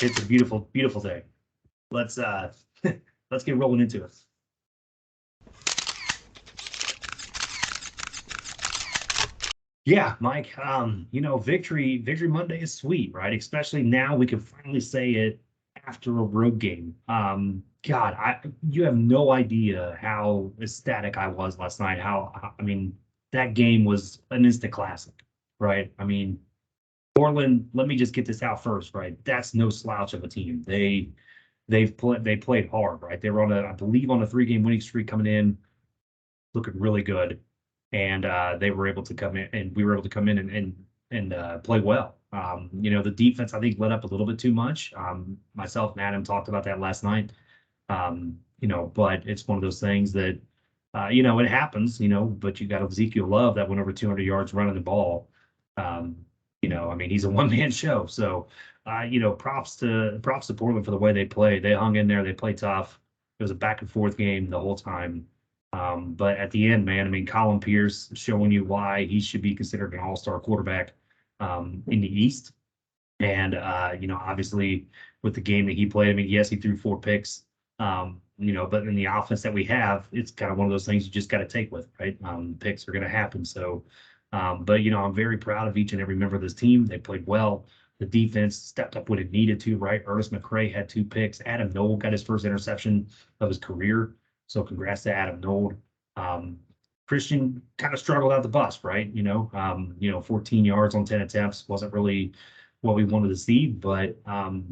It's a beautiful, beautiful day. Let's let's get rolling into it. Yeah, Mike. Victory Monday is sweet, right? Especially now we can finally say it after a road game. God, you have no idea how ecstatic I was last night. I mean, that game was an instant classic, right? I mean, Portland, let me just get this out first, right? That's no slouch of a team. They played hard, right? They were I believe, on a 3-game winning streak coming in, looking really good, and they were able to come in, and we were able to come in and play well. The defense I think let up a little bit too much. Myself and Adam talked about that last night. But it's one of those things that it happens. But you got Ezekiel Love that went over 200 yards running the ball. Um, I mean, he's a one-man show. So, props to Portland for the way they played. They hung in there. They played tough. It was a back and forth game the whole time. But at the end, man, I mean, Colin Pierce showing you why he should be considered an all-star quarterback in the East. And, obviously with the game that he played, I mean, yes, he threw 4 picks, but in the offense that we have, it's kind of one of those things you just got to take with, right? Picks are going to happen. So, but, I'm very proud of each and every member of this team. They played well. The defense stepped up when it needed to, right? Ernest McCray had 2 picks. Adam Noel got his first interception of his career. So congrats to Adam Noel. Christian kind of struggled out the bus, right? 14 yards on 10 attempts wasn't really what we wanted to see, but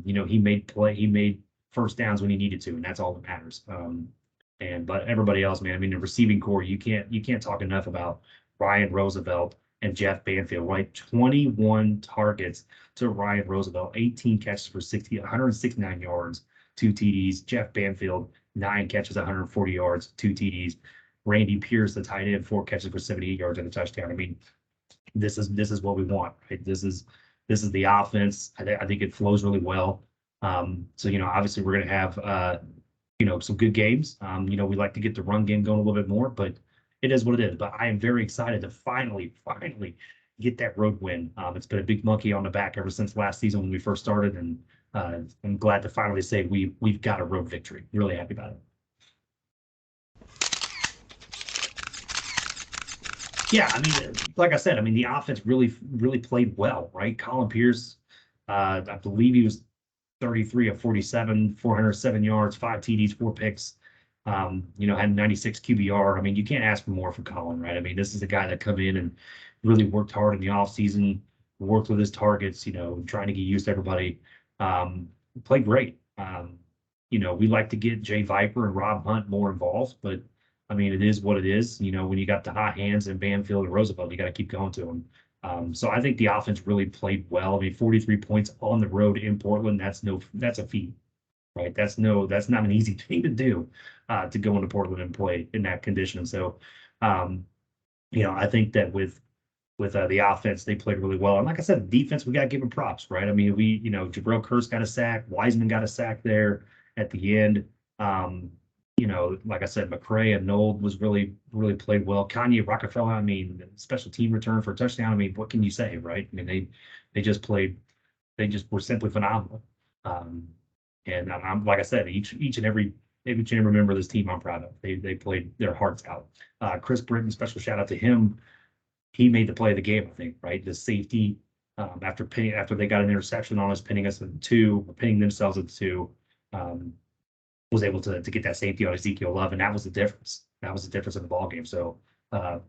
he made first downs when he needed to, and that's all that matters. But everybody else, man, I mean, the receiving core, you can't talk enough about Ryan Roosevelt and Jeff Banfield, right? 21 targets to Ryan Roosevelt, 18 catches for 169 yards, 2 TDs. Jeff Banfield, 9 catches, 140 yards, 2 TDs. Randy Pierce, the tight end, 4 catches for 78 yards and a touchdown. I mean, this is what we want, right? This is the offense. I think it flows really well. So obviously we're going to have some good games. We like to get the run game going a little bit more, but it is what it is. But I am very excited to finally get that road win. It's been a big monkey on the back ever since last season when we first started, and I'm glad to finally say we've got a road victory. Really happy about it. Yeah, I mean, like I said, I mean, the offense really played well, right? Colin Pierce, I believe he was 33 of 47, 407 yards, 5 TDs, 4 picks, had 96 QBR. I mean, you can't ask for more from Colin, right? I mean, this is a guy that come in and really worked hard in the offseason, worked with his targets, trying to get used to everybody. Played great. We like to get Jay Viper and Rob Hunt more involved, but I mean, it is what it is. When you got the hot hands in Banfield and Roosevelt, you got to keep going to them. So I think the offense really played well. I mean, 43 points on the road in Portland, that's a feat, right? That's not an easy thing to do, to go into Portland and play in that condition. So, I think that with the offense, they played really well. And like I said, the defense, we got to give them props, right? I mean, Jabril Curse got a sack, Wiseman got a sack there at the end. Like I said, McCray and Noel was really played well. Kanye Rockefeller, I mean, special team return for a touchdown. I mean, what can you say, right? I mean, they just were simply phenomenal. And I'm like I said, each and every member of this team I'm proud of. They played their hearts out. Chris Britton, special shout out to him. He made the play of the game, I think, right? The safety, after they got an interception on us, pinning themselves at 2. Was able to get that safety on Ezekiel Love, and that was the difference. That was the difference in the ball game. So,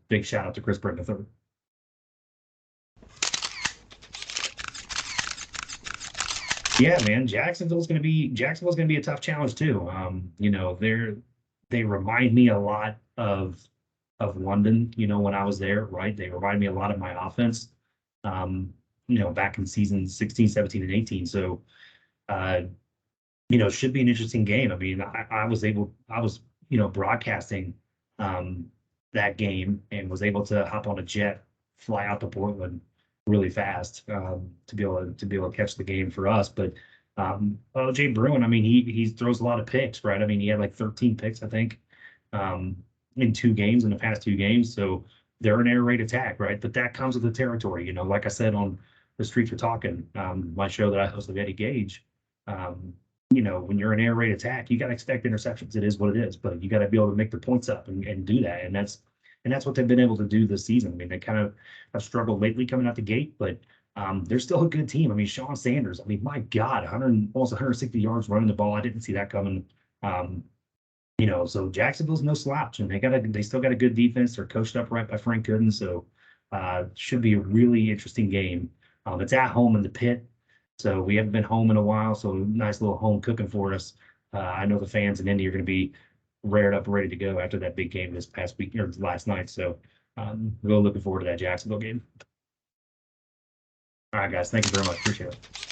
big shout out to Chris Britton III. Yeah, man, Jacksonville's gonna be a tough challenge too. They remind me a lot of London. When I was there, right? They remind me a lot of my offense. Back in season 16, 17, and 18. So, should be an interesting game. I mean, I was broadcasting that game and was able to hop on a jet, fly out to Portland really fast, to be able to catch the game for us. But Jay Bruin, I mean, he throws a lot of picks, right? I mean, he had like 13 picks, I think, in the past 2 games. So they're an air raid attack, right? But that comes with the territory. Like I said on the Streets Are Talking, my show that I host with Eddie Gage. When you're an air raid attack, you got to expect interceptions. It is what it is, but you got to be able to make the points up and do that. And that's what they've been able to do this season. I mean, they kind of have struggled lately coming out the gate, but they're still a good team. I mean, Sean Sanders, I mean, my God, almost 160 yards running the ball. I didn't see that coming. So Jacksonville's no slouch, and they still got a good defense. They're coached up right by Frank Gooden, so should be a really interesting game. It's at home in the Pit, so we haven't been home in a while, so nice little home cooking for us. I know the fans in Indy are going to be rared up, ready to go after that big game this past week or last night. So really looking forward to that Jacksonville game. All right, guys, thank you very much. Appreciate it.